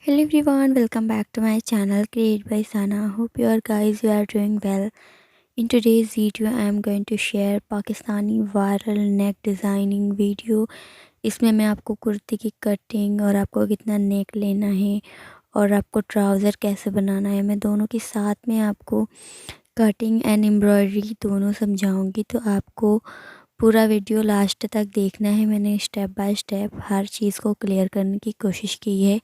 Hello everyone, welcome back to my channel Create by Sana. Hope you are doing well. In today's video I am going to share Pakistani viral neck designing video. इसमें मैं आपको कुर्ती की cutting और आपको कितना नेक लेना है और आपको ट्राउज़र कैसे बनाना है, मैं दोनों के साथ में आपको कटिंग एंड एम्ब्रॉयडरी दोनों समझाऊंगी। तो आपको पूरा वीडियो लास्ट तक देखना है। मैंने स्टेप बाय स्टेप हर चीज़ को क्लियर करने की कोशिश की है।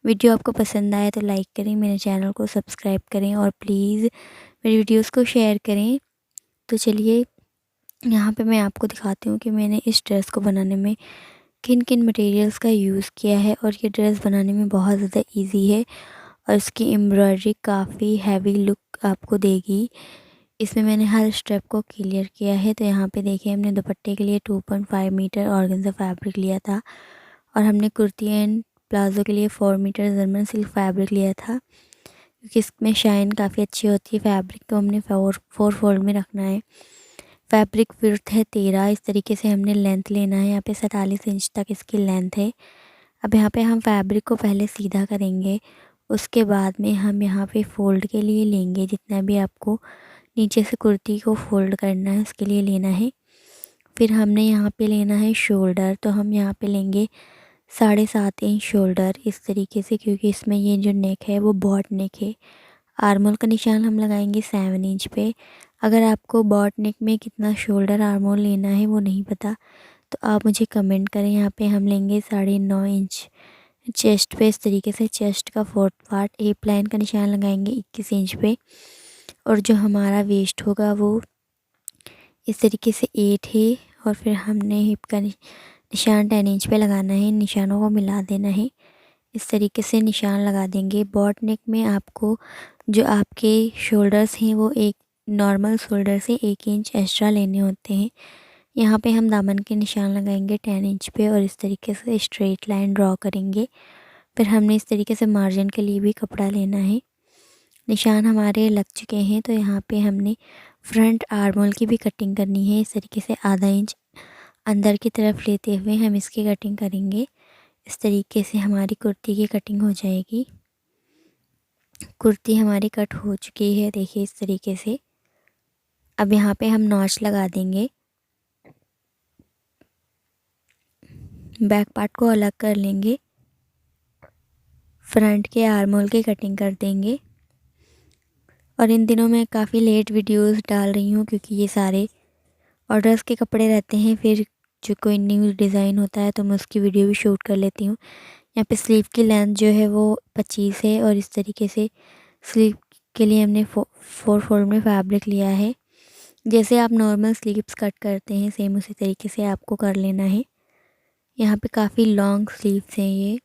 वीडियो आपको पसंद आए तो लाइक करें, मेरे चैनल को सब्सक्राइब करें और प्लीज़ मेरी वीडियोस को शेयर करें। तो चलिए यहाँ पे मैं आपको दिखाती हूँ कि मैंने इस ड्रेस को बनाने में किन किन मटेरियल्स का यूज़ किया है। और ये ड्रेस बनाने में बहुत ज़्यादा इजी है और इसकी एम्ब्रॉयडरी काफ़ी हैवी लुक आपको देगी। इसमें मैंने हर स्टेप को क्लियर किया है। तो यहाँ पे देखिए, हमने दुपट्टे के लिए 2.5 मीटर ऑर्गेन्जा फैब्रिक लिया था और हमने कुर्ती एंड प्लाज़ो के लिए 4 मीटर जर्मन सिल्क फैब्रिक लिया था, क्योंकि इसमें शाइन काफ़ी अच्छी होती है। फैब्रिक को हमने फोर फोल्ड में रखना है। फैब्रिक विड्थ है 13। इस तरीके से हमने लेंथ लेना है। यहाँ पे 47 इंच तक इसकी लेंथ है। अब यहाँ पे हम फैब्रिक को पहले सीधा करेंगे, उसके बाद में हम यहाँ पे फ़ोल्ड के लिए लेंगे। जितना भी आपको नीचे से कुर्ती को फ़ोल्ड करना है उसके लिए लेना है। फिर हमने यहाँ पे लेना है शोल्डर। तो हम यहाँ पे लेंगे 7.5 इंच शोल्डर इस तरीके से, क्योंकि इसमें ये जो नेक है वो बॉट नेक है। आर्मोल का निशान हम लगाएंगे 7 इंच पे। अगर आपको बॉट नेक में कितना शोल्डर आर्मोल लेना है वो नहीं पता तो आप मुझे कमेंट करें। यहाँ पे हम लेंगे 9.5 इंच चेस्ट पे। इस तरीके से चेस्ट का 4th पार्ट ए प्लाइन का निशान लगाएंगे 21 इंच पे। और जो हमारा वेस्ट होगा वो इस तरीके से 8 है। और फिर हमने हिप का निशान 10 इंच पे लगाना है। निशानों को मिला देना है। इस तरीके से निशान लगा देंगे। बॉट नेक में आपको जो आपके शोल्डर्स हैं वो एक नॉर्मल शोल्डर से 1 इंच एक्स्ट्रा लेने होते हैं। यहाँ पे हम दामन के निशान लगाएंगे 10 इंच पे और इस तरीके से स्ट्रेट लाइन ड्रॉ करेंगे। फिर हमने इस तरीके से मार्जिन के लिए भी कपड़ा लेना है। निशान हमारे लग चुके हैं। तो यहाँ पे हमने फ्रंट आर्मोल की भी कटिंग करनी है। इस तरीके से आधा इंच अंदर की तरफ लेते हुए हम इसकी कटिंग करेंगे। इस तरीके से हमारी कुर्ती की कटिंग हो जाएगी। कुर्ती हमारी कट हो चुकी है, देखिए इस तरीके से। अब यहाँ पे हम नॉच लगा देंगे। बैक पार्ट को अलग कर लेंगे। फ्रंट के आर्मोल की कटिंग कर देंगे। और इन दिनों मैं काफ़ी लेट वीडियोस डाल रही हूँ, क्योंकि ये सारे ऑर्डर्स के कपड़े रहते हैं। फिर जो कोई न्यू डिज़ाइन होता है तो मैं उसकी वीडियो भी शूट कर लेती हूँ। यहाँ पे स्लीव की लेंथ जो है वो 25 है और इस तरीके से स्लीव के लिए हमने 4 फोल्ड में फैब्रिक लिया है। जैसे आप नॉर्मल स्लीव्स कट करते हैं सेम उसी तरीके से आपको कर लेना है। यहाँ पे काफ़ी लॉन्ग स्लीव्स हैं ये।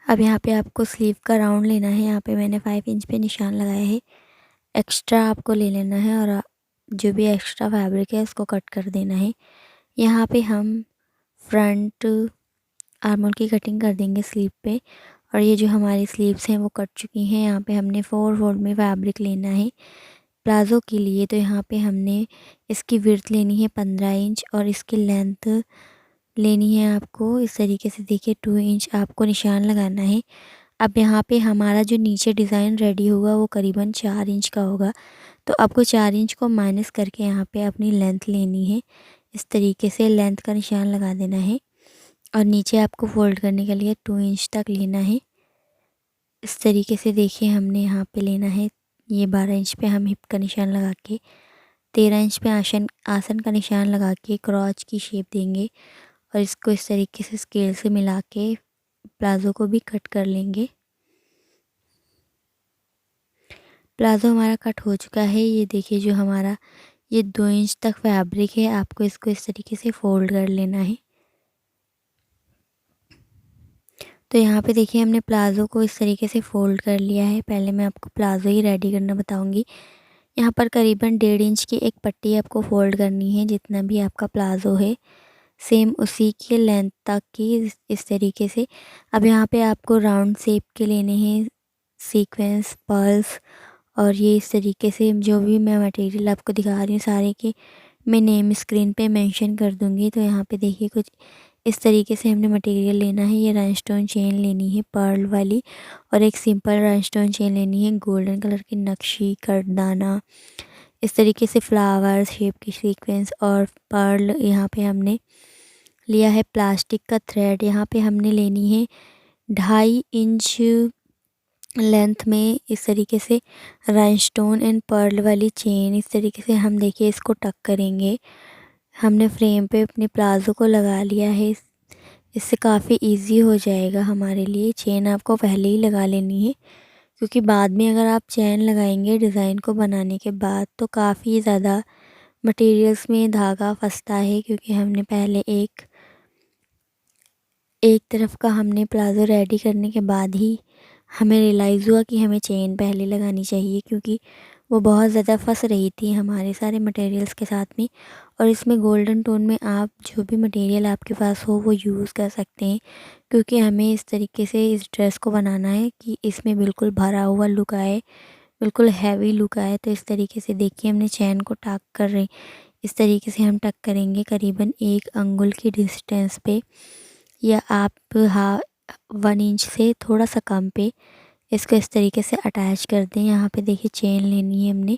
अब यहाँ पे आपको स्लीव का राउंड लेना है। यहाँ पे मैंने 5 इंच पे निशान लगाया है। एक्स्ट्रा आपको ले लेना है और जो भी एक्स्ट्रा फैब्रिक है उसको कट कर देना है। यहाँ पे हम फ्रंट आर्मोल की कटिंग कर देंगे स्लीव पे। और ये जो हमारी स्लीव्स हैं वो कट चुकी हैं। यहाँ पे हमने 4 फोल्ड में फैब्रिक लेना है प्लाज़ो के लिए। तो यहाँ पे हमने इसकी विड्थ लेनी है 15 इंच और इसकी लेंथ लेनी है आपको इस तरीके से, देखिए 2 इंच आपको निशान लगाना है। अब यहाँ पे हमारा जो नीचे डिज़ाइन रेडी होगा वो करीबन 4 इंच का होगा। तो आपको 4 इंच को माइनस करके यहाँ पे अपनी लेंथ लेनी है। इस तरीके से लेंथ का निशान लगा देना है और नीचे आपको फोल्ड करने के लिए 2 इंच तक लेना है। इस तरीके से देखिए हमने यहाँ पे लेना है। ये 12 इंच पे हम हिप का निशान लगा के 13 इंच पे आसन का निशान लगा के क्रॉच की शेप देंगे और इसको इस तरीके से स्केल से मिला के प्लाज़ो को भी कट कर लेंगे। प्लाज़ो हमारा कट हो चुका है। ये देखिए जो हमारा ये 2 इंच तक फैब्रिक है, आपको इसको इस तरीके से फ़ोल्ड कर लेना है। तो यहाँ पे देखिए हमने प्लाज़ो को इस तरीके से फ़ोल्ड कर लिया है। पहले मैं आपको प्लाज़ो ही रेडी करना बताऊँगी। यहाँ पर करीबन 1.5 इंच की एक पट्टी आपको फ़ोल्ड करनी है, जितना भी आपका प्लाज़ो है सेम उसी के लेंथ तक की इस तरीके से। अब यहाँ पे आपको राउंड शेप के लेने हैं सीक्वेंस, पर्ल्स और ये इस तरीके से जो भी मैं मटेरियल आपको दिखा रही हूँ सारे के मैं नेम स्क्रीन पे मेंशन कर दूँगी। तो यहाँ पे देखिए कुछ इस तरीके से हमने मटेरियल लेना है। ये रनस्टोन चेन लेनी है पर्ल वाली, और एक सिंपल रनस्टोन चेन लेनी है गोल्डन कलर की नक्शी करदाना, इस तरीके से फ्लावर शेप की सीक्वेंस और पर्ल। यहाँ पे हमने लिया है प्लास्टिक का थ्रेड। यहाँ पे हमने लेनी है 2.5 इंच लेंथ में इस तरीके से राइनस्टोन एंड पर्ल वाली चेन। इस तरीके से हम देखिए इसको टक करेंगे। हमने फ्रेम पे अपने प्लाज़ो को लगा लिया है। इससे काफ़ी इजी हो जाएगा हमारे लिए। चेन आपको पहले ही लगा लेनी है, क्योंकि बाद में अगर आप चेन लगाएंगे डिज़ाइन को बनाने के बाद तो काफ़ी ज़्यादा मटेरियल्स में धागा फंसता है। क्योंकि हमने पहले एक तरफ का हमने प्लाज़ो रेडी करने के बाद ही हमें रियलाइज़ हुआ कि हमें चेन पहले लगानी चाहिए, क्योंकि वो बहुत ज़्यादा फंस रही थी हमारे सारे मटेरियल्स के साथ में। और इसमें गोल्डन टोन में आप जो भी मटेरियल आपके पास हो वो यूज़ कर सकते हैं, क्योंकि हमें इस तरीके से इस ड्रेस को बनाना है कि इसमें बिल्कुल भरा हुआ लुक आए, बिल्कुल हैवी लुक आए। तो इस तरीके से देखिए हमने चैन को टक कर रहे, इस तरीके से हम टक करेंगे करीबन 1 अंगुल की डिस्टेंस पे, या आप 1 इंच से थोड़ा सा कम पे इसको इस तरीके से अटैच कर दें। यहाँ पे देखिए चेन लेनी है हमने,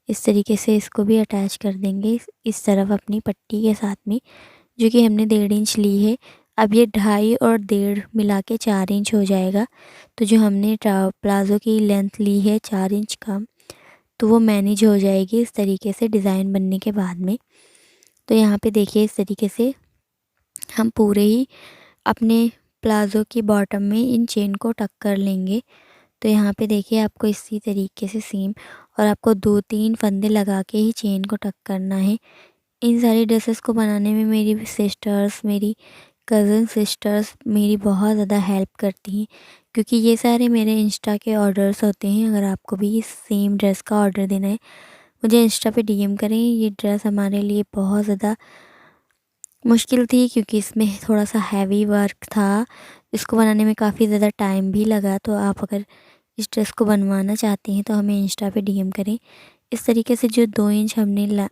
इस तरीके से इसको भी अटैच कर देंगे इस तरफ अपनी पट्टी के साथ में, जो कि हमने 1.5 इंच ली है। अब ये 2.5 और 1.5 मिला के 4 इंच हो जाएगा। तो जो हमने प्लाज़ो की लेंथ ली है 4 इंच कम, तो वो मैनेज हो जाएगी इस तरीके से डिज़ाइन बनने के बाद में। तो यहाँ पे देखिए इस तरीके से हम पूरे ही अपने प्लाज़ो की बॉटम में इन चेन को टक कर लेंगे। तो यहाँ पे देखिए आपको इसी तरीके से सेम, और आपको 2-3 फंदे लगा के ही चेन को टक करना है। इन सारी ड्रेसेस को बनाने में मेरी सिस्टर्स, मेरी कज़न सिस्टर्स मेरी बहुत ज़्यादा हेल्प करती हैं, क्योंकि ये सारे मेरे इंस्टा के ऑर्डर्स होते हैं। अगर आपको भी सेम ड्रेस का ऑर्डर देना है, मुझे इंस्टा पे डीएम करें। ये ड्रेस हमारे लिए बहुत ज़्यादा मुश्किल थी, क्योंकि इसमें थोड़ा सा हैवी वर्क था, इसको बनाने में काफ़ी ज़्यादा टाइम भी लगा। तो आप अगर इस ड्रेस को बनवाना चाहते हैं तो हमें इंस्टा पे डीएम करें। इस तरीके से जो 2 इंच हमने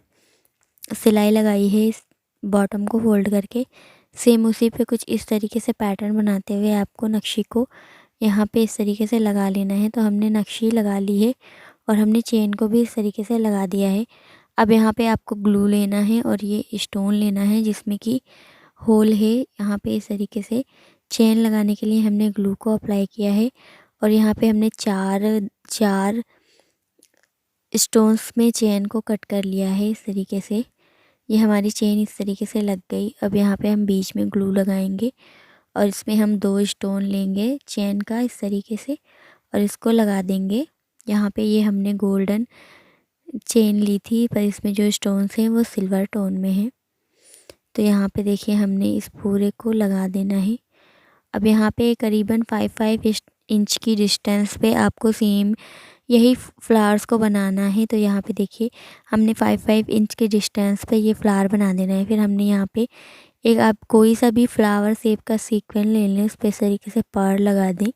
सिलाई लगाई है इस बॉटम को फोल्ड करके, सेम उसी पे कुछ इस तरीके से पैटर्न बनाते हुए आपको नक्शी को यहाँ पे इस तरीके से लगा लेना है। तो हमने नक्शी लगा ली है और हमने चेन को भी इस तरीके से लगा दिया है। अब यहाँ पे आपको ग्लू लेना है और ये स्टोन लेना है जिसमें कि होल है। यहाँ पे इस तरीके से चेन लगाने के लिए हमने ग्लू को अप्लाई किया है, और यहाँ पे हमने चार स्टोन्स में चेन को कट कर लिया है इस तरीके से। ये हमारी चेन इस तरीके से लग गई। अब यहाँ पे हम बीच में ग्लू लगाएंगे और इसमें हम 2 स्टोन लेंगे चेन का इस तरीके से, और इसको लगा देंगे। यहाँ पे ये हमने गोल्डन चेन ली थी, पर इसमें जो स्टोन्स हैं वो सिल्वर टोन में है। तो यहाँ पे देखिए हमने इस पूरे को लगा देना है। अब यहाँ पे करीबन 5 इंच की डिस्टेंस पे आपको सेम यही फ्लावर्स को बनाना है। तो यहाँ पे देखिए हमने 5 इंच के डिस्टेंस पे ये फ्लावर बना देना है। फिर हमने यहाँ पे एक आप कोई सा भी फ्लावर शेप का सीक्वेंस ले लें, उस पर इस तरीके से पर्ल लगा दें।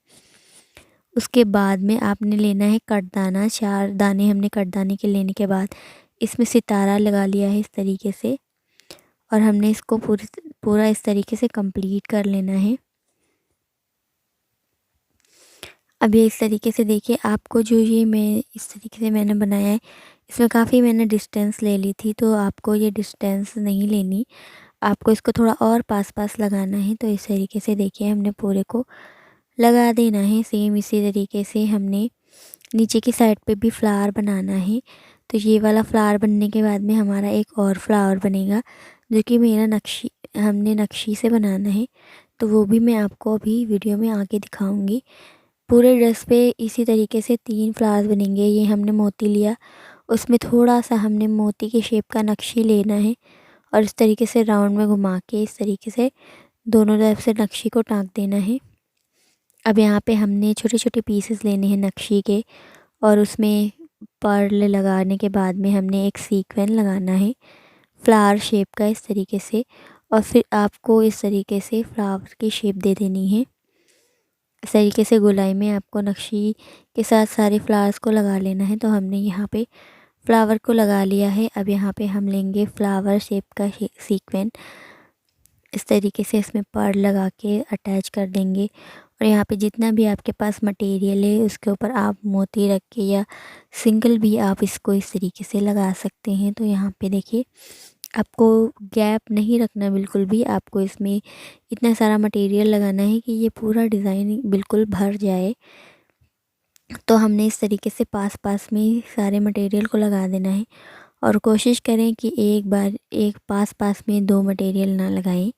उसके बाद में आपने लेना है कटदाना। 4 दाने हमने कटदाने के लेने के बाद इसमें सितारा लगा लिया है इस तरीके से, और हमने इसको पूरा इस तरीके से कंप्लीट कर लेना है। अब ये इस तरीके से देखिए आपको जो ये मैं इस तरीके से मैंने बनाया है, इसमें काफ़ी मैंने डिस्टेंस ले ली थी, तो आपको ये डिस्टेंस नहीं लेनी, आपको इसको थोड़ा और पास लगाना है। तो इस तरीके से देखिए हमने पूरे को लगा देना है। सेम इसी तरीके से हमने नीचे की साइड पे भी फ्लावर बनाना है। तो ये वाला फ्लावर बनने के बाद में हमारा एक और फ्लावर बनेगा, जो कि मेरा हमने नक्शी से बनाना है। तो वो भी मैं आपको अभी वीडियो में आगे दिखाऊंगी। पूरे ड्रेस पे इसी तरीके से 3 फ्लावर्स बनेंगे। ये हमने मोती लिया, उसमें थोड़ा सा हमने मोती के शेप का नक्शी लेना है, और इस तरीके से राउंड में घुमा के इस तरीके से दोनों तरफ से नक्शी को टाँक देना है। अब यहाँ पे हमने छोटे छोटे पीसेस लेने हैं नक्शी के, और उसमें पर्ल लगाने के बाद में हमने एक सीक्वेंस लगाना है फ्लावर शेप का इस तरीके से, और फिर आपको इस तरीके से फ्लावर की शेप दे देनी है। इस तरीके से गोलाई में आपको नक्शी के साथ सारे फ्लावर्स को लगा लेना है। तो हमने यहाँ पे फ्लावर को लगा लिया है। अब यहाँ पे हम लेंगे फ्लावर शेप का सीक्वेंस, इस तरीके से इसमें पर्ल लगा के अटैच कर देंगे। और यहाँ पे जितना भी आपके पास मटेरियल है उसके ऊपर आप मोती रख के या सिंगल भी आप इसको इस तरीके से लगा सकते हैं। तो यहाँ पे देखिए आपको गैप नहीं रखना बिल्कुल भी, आपको इसमें इतना सारा मटेरियल लगाना है कि ये पूरा डिज़ाइन बिल्कुल भर जाए। तो हमने इस तरीके से पास पास में सारे मटेरियल को लगा देना है और कोशिश करें कि एक बार एक पास पास में दो मटेरियल ना लगाएं,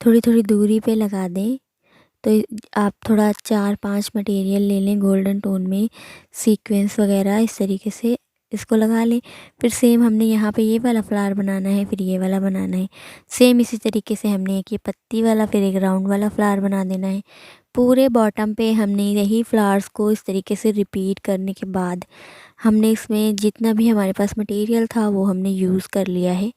थोड़ी थोड़ी दूरी पे लगा दें। तो आप थोड़ा 4-5 मटेरियल ले लें गोल्डन टोन में, सीक्वेंस वगैरह इस तरीके से इसको लगा लें। फिर सेम हमने यहाँ पे ये वाला फ्लावर बनाना है, फिर ये वाला बनाना है। सेम इसी तरीके से हमने एक ये पत्ती वाला फिर एक राउंड वाला फ्लावर बना देना है। पूरे बॉटम पे हमने यही फ्लावर्स को इस तरीके से रिपीट करने के बाद हमने इसमें जितना भी हमारे पास मटेरियल था वो हमने यूज़ कर लिया है।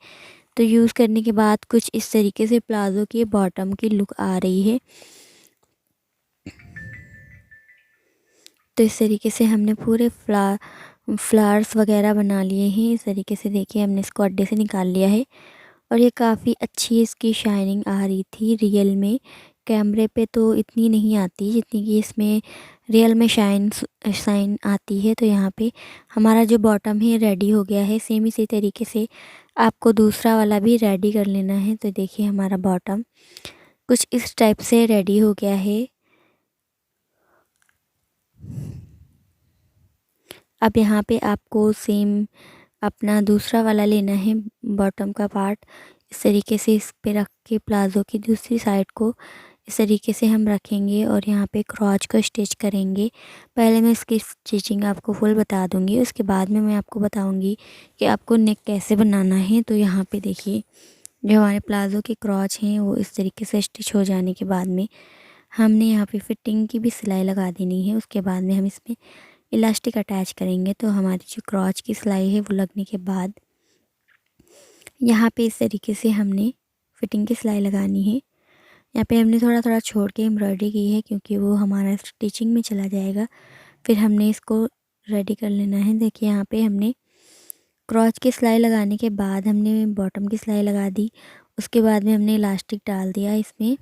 तो यूज़ करने के बाद कुछ इस तरीके से प्लाज़ो की बॉटम की लुक आ रही है। तो इस तरीके से हमने पूरे फ्लावर्स वगैरह बना लिए हैं। इस तरीके से देखिए हमने इसको अड्डे से निकाल लिया है और ये काफ़ी अच्छी इसकी शाइनिंग आ रही थी। रियल में कैमरे पे तो इतनी नहीं आती जितनी कि इसमें रियल में शाइन आती है। तो यहाँ पे हमारा जो बॉटम है रेडी हो गया है। सेम इसी तरीके से आपको दूसरा वाला भी रेडी कर लेना है। तो देखिए हमारा बॉटम कुछ इस टाइप से रेडी हो गया है। अब यहाँ पे आपको सेम अपना दूसरा वाला लेना है बॉटम का पार्ट। इस तरीके से इस पे रख के प्लाज़ो की दूसरी साइड को इस तरीके से हम रखेंगे और यहाँ पे क्रॉच को स्टिच करेंगे। पहले मैं इसकी स्टिचिंग आपको फुल बता दूँगी, उसके बाद में मैं आपको बताऊँगी कि आपको नेक कैसे बनाना है। तो यहाँ पे देखिए जो हमारे प्लाज़ो के क्रॉच हैं वो इस तरीके से स्टिच हो जाने के बाद में हमने यहाँ पे फिटिंग की भी सिलाई लगा देनी है। उसके बाद में हम इसमें इलास्टिक अटैच करेंगे। तो हमारी जो क्रॉच की सिलाई है वो लगने के बाद यहाँ पे इस तरीके से हमने फिटिंग की सिलाई लगानी है। यहाँ पे हमने थोड़ा थोड़ा छोड़ के एम्ब्रॉयडरी की है क्योंकि वो हमारा स्टिचिंग में चला जाएगा। फिर हमने इसको रेडी कर लेना है। देखिए यहाँ पे हमने क्रॉच की सिलाई लगाने के बाद हमने बॉटम की सिलाई लगा दी। उसके बाद में हमने इलास्टिक डाल दिया इसमें।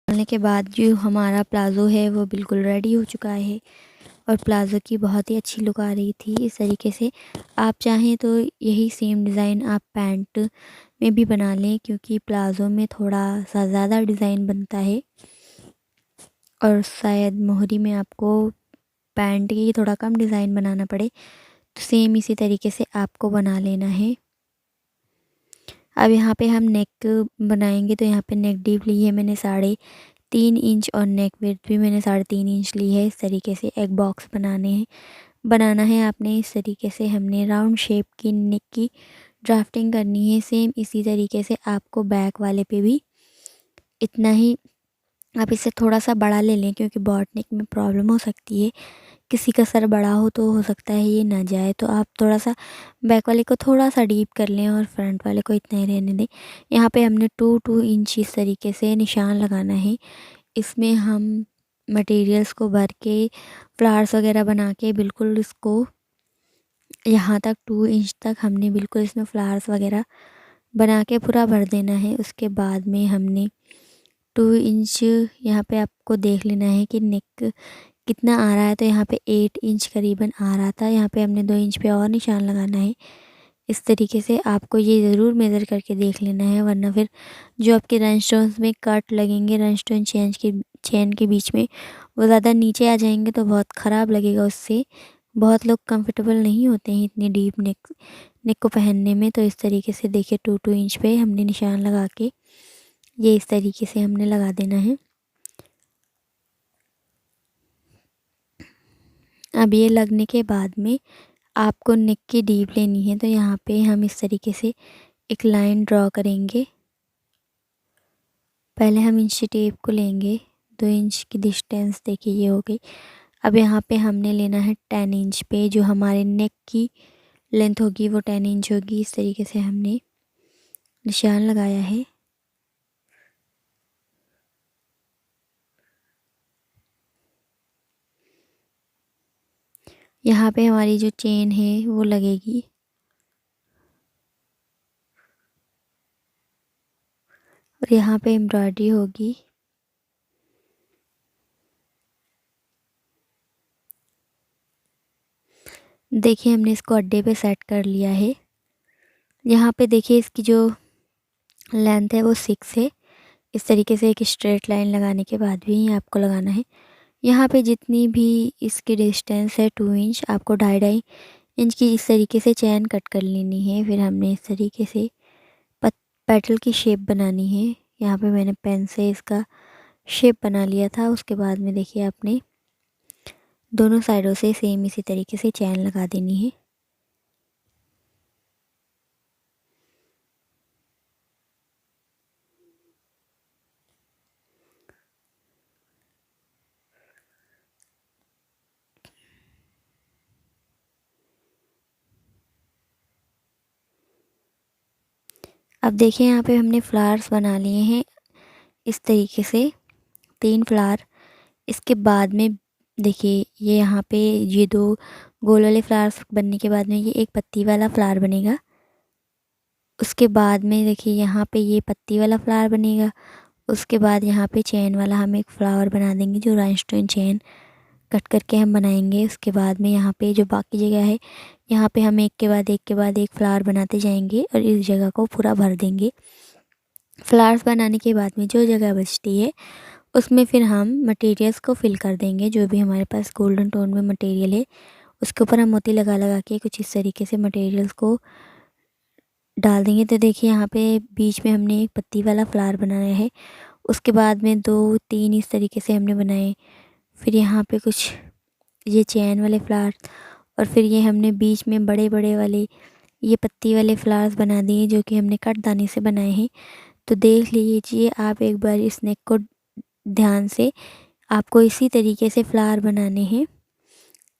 डालने के बाद जो हमारा प्लाज़ो है वो बिल्कुल रेडी हो चुका है और प्लाज़ो की बहुत ही अच्छी लुक आ रही थी। इस तरीके से आप चाहें तो यही सेम डिज़ाइन आप पैंट में भी बना लें क्योंकि प्लाज़ो में थोड़ा सा ज़्यादा डिज़ाइन बनता है और शायद मोहरी में आपको पैंट की थोड़ा कम डिज़ाइन बनाना पड़े। तो सेम इसी तरीके से आपको बना लेना है। अब यहाँ पे हम नेक बनाएंगे। तो यहाँ पे नेक डीप ली है मैंने 3.5 इंच और नेक विड्थ भी मैंने 3.5 इंच ली है। इस तरीके से एक बॉक्स बनाना है आपने। इस तरीके से हमने राउंड शेप की नेक की ड्राफ्टिंग करनी है। सेम इसी तरीके से आपको बैक वाले पे भी इतना ही, आप इसे थोड़ा सा बड़ा ले लें क्योंकि बॉट नेक में प्रॉब्लम हो सकती है। किसी का सर बड़ा हो सकता है ये ना जाए। तो आप थोड़ा सा बैक वाले को थोड़ा सा डीप कर लें और फ्रंट वाले को इतना ही रहने दें। यहाँ पे हमने 2 इंच इस तरीके से निशान लगाना है। इसमें हम मटेरियल्स को भर के फ्लावर्स वगैरह बना के बिल्कुल इसको यहाँ तक 2 इंच तक हमने बिल्कुल इसमें फ्लावर्स वगैरह बना के पूरा भर देना है। उसके बाद में हमने 2 इंच यहाँ पे आपको देख लेना है कि नेक कितना आ रहा है। तो यहाँ पे 8 इंच करीबन आ रहा था। यहाँ पे हमने 2 इंच पे और निशान लगाना है। इस तरीके से आपको ये ज़रूर मेज़र करके देख लेना है, वरना फिर जो आपके रनस्टोन्स में कट लगेंगे रनस्टोन चेन के बीच में वो ज़्यादा नीचे आ जाएंगे तो बहुत ख़राब लगेगा। उससे बहुत लोग कंफर्टेबल नहीं होते हैं इतनी डीप नेक को पहनने में। तो इस तरीके से देखिए 2 इंच पे हमने निशान लगा के ये इस तरीके से हमने लगा देना है। अब ये लगने के बाद में आपको नेक की डीप लेनी है। तो यहाँ पे हम इस तरीके से एक लाइन ड्रॉ करेंगे। पहले हम इंची टेप को लेंगे, 2 इंच की डिस्टेंस देखिए ये हो गई। अब यहाँ पे हमने लेना है 10 इंच पे, जो हमारे नेक की लेंथ होगी वो 10 इंच होगी। इस तरीके से हमने निशान लगाया है। यहाँ पे हमारी जो चेन है वो लगेगी। और यहाँ पे एम्ब्रॉयडरी होगी। देखिए हमने इसको अड्डे पे सेट कर लिया है। यहाँ पे देखिए इसकी जो लेंथ है वो 6 है। इस तरीके से एक स्ट्रेट लाइन लगाने के बाद भी आपको लगाना है। यहाँ पे जितनी भी इसकी डिस्टेंस है 2 इंच, आपको 2.5 इंच की इस तरीके से चैन कट कर लेनी है। फिर हमने इस तरीके से पेटल की शेप बनानी है। यहाँ पे मैंने पेन से इसका शेप बना लिया था। उसके बाद में देखिए आपने दोनों साइडों से सेम इसी तरीके से चैन लगा देनी है। अब देखिए यहाँ पे हमने फ्लावर्स बना लिए हैं इस तरीके से, 3 फ्लावर। इसके बाद में देखिए ये यहाँ पे ये 2 गोल वाले फ्लावर्स बनने के बाद में ये एक पत्ती वाला फ्लावर बनेगा। उसके बाद में देखिए यहाँ पे ये पत्ती वाला फ्लावर बनेगा। उसके बाद यहाँ पे चैन वाला हम एक फ्लावर बना देंगे, जो राइनस्टोन चैन कट करके हम बनाएंगे। उसके बाद में यहाँ पे जो बाकी जगह है, यहाँ पे हम एक के बाद एक के बाद एक फ्लावर बनाते जाएंगे और इस जगह को पूरा भर देंगे। फ्लावर्स बनाने के बाद में जो जगह बचती है उसमें फिर हम मटेरियल्स को फिल कर देंगे। जो भी हमारे पास गोल्डन टोन में मटेरियल है उसके ऊपर हम मोती लगा लगा के कुछ इस तरीके से मटेरियल्स को डाल देंगे। तो देखिए यहाँ पे बीच में हमने एक पत्ती वाला फ्लावर बनाया है। उसके बाद में 2-3 इस तरीके से हमने बनाए। फिर यहाँ पे कुछ ये चैन वाले फ्लावर, और फिर ये हमने बीच में बड़े बड़े वाले ये पत्ती वाले फ्लावर्स बना दिए, जो कि हमने कटदानी से बनाए हैं। तो देख लीजिए आप एक बार इस नेक को ध्यान से, आपको इसी तरीके से फ्लावर बनाने हैं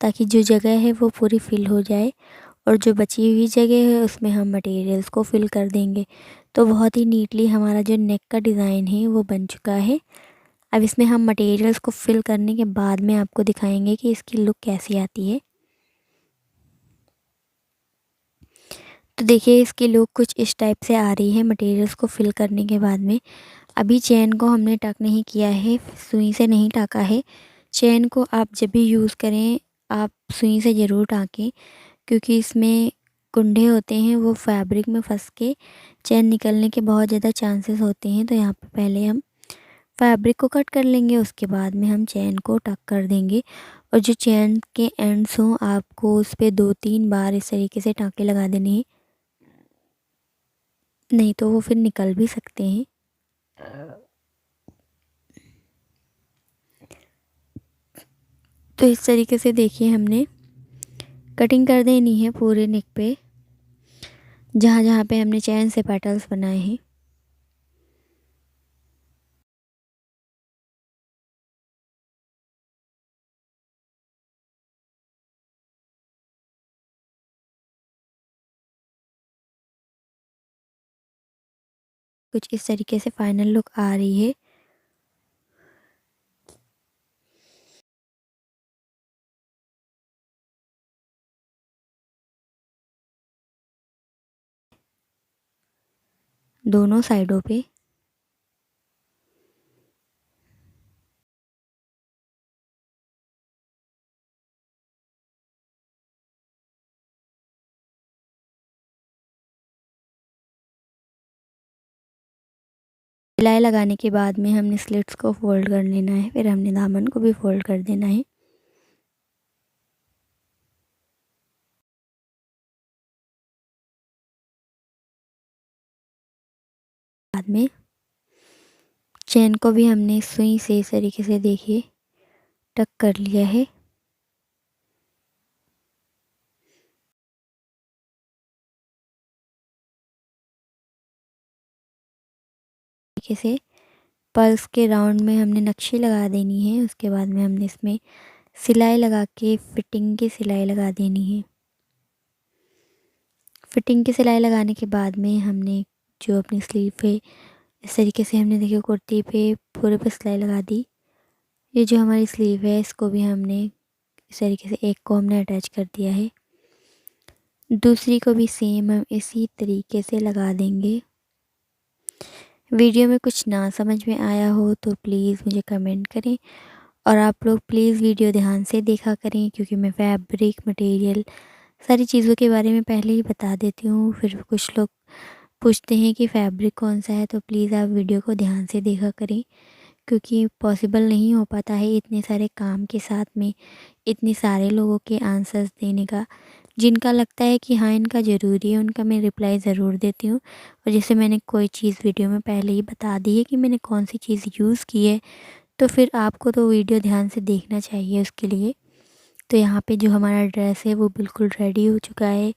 ताकि जो जगह है वो पूरी फिल हो जाए। और जो बची हुई जगह है उसमें हम मटेरियल्स को फिल कर देंगे। तो बहुत ही नीटली हमारा जो नेक का डिज़ाइन है वो बन चुका है। अब इसमें हम मटेरियल्स को फिल करने के बाद में आपको दिखाएंगे कि इसकी लुक कैसी आती है। तो देखिए इसकी लुक कुछ इस टाइप से आ रही है मटेरियल्स को फिल करने के बाद में। अभी चैन को हमने टक नहीं किया है, सुई से नहीं टाका है। चैन को आप जब भी यूज़ करें आप सुई से ज़रूर टाकें, क्योंकि इसमें कुंडे होते हैं वो फैब्रिक में फंस के चैन निकलने के बहुत ज़्यादा चांसेस होते हैं। तो यहाँ पे पहले हम फैब्रिक को कट कर लेंगे, उसके बाद में हम चैन को टक कर देंगे। और जो चैन के एंड्स हों आपको उस पर 2-3 बार इस तरीके से टाँके लगा देने हैं, नहीं तो वो फिर निकल भी सकते हैं। तो इस तरीके से देखिए हमने कटिंग कर देनी है पूरे नेक पे, जहाँ जहाँ पे हमने चैन से पेटल्स बनाए हैं। कुछ इस तरीके से फाइनल लुक आ रही है। दोनों साइडों पे सिलाई लगाने के बाद में हमने स्लिट्स को फोल्ड कर लेना है, फिर हमने दामन को भी फोल्ड कर देना है। बाद में चैन को भी हमने सुई से इस तरीके से देखिए टक कर लिया है। तरीके से पर्स के राउंड में हमने नक्शे लगा देनी है। उसके बाद में हमने इसमें सिलाई लगा के फिटिंग की सिलाई लगा देनी है। फिटिंग की सिलाई लगाने के बाद में हमने जो अपनी स्लीव पे इस तरीके से हमने देखिए कुर्ती पे पूरे पे सिलाई लगा दी। ये जो हमारी स्लीव है इसको भी हमने इस तरीके से एक को हमने अटैच कर दिया है। दूसरी को भी सेम हम इसी तरीके से लगा देंगे। वीडियो में कुछ ना समझ में आया हो तो प्लीज़ मुझे कमेंट करें, और आप लोग प्लीज़ वीडियो ध्यान से देखा करें, क्योंकि मैं फैब्रिक मटेरियल सारी चीज़ों के बारे में पहले ही बता देती हूँ। फिर कुछ लोग पूछते हैं कि फैब्रिक कौन सा है, तो प्लीज़ आप वीडियो को ध्यान से देखा करें, क्योंकि पॉसिबल नहीं हो पाता है इतने सारे काम के साथ में इतने सारे लोगों के आंसर्स देने का। जिनका लगता है कि हाँ इनका ज़रूरी है, उनका मैं रिप्लाई ज़रूर देती हूँ। और जैसे मैंने कोई चीज़ वीडियो में पहले ही बता दी है कि मैंने कौन सी चीज़ यूज़ की है, तो फिर आपको तो वीडियो ध्यान से देखना चाहिए उसके लिए। तो यहाँ पे जो हमारा ड्रेस है वो बिल्कुल रेडी हो चुका है।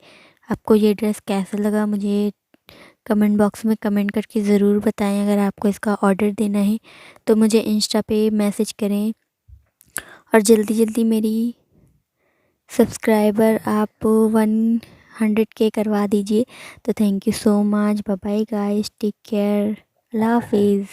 आपको ये ड्रेस कैसा लगा मुझे कमेंट बॉक्स में कमेंट करके ज़रूर बताएं। अगर आपको इसका ऑर्डर देना है तो मुझे इंस्टा पे मैसेज करें, और जल्दी जल्दी मेरी सब्सक्राइबर आप 100K करवा दीजिए। तो thank you so much, bye bye guys, take care, अल्लाह हाफिज़।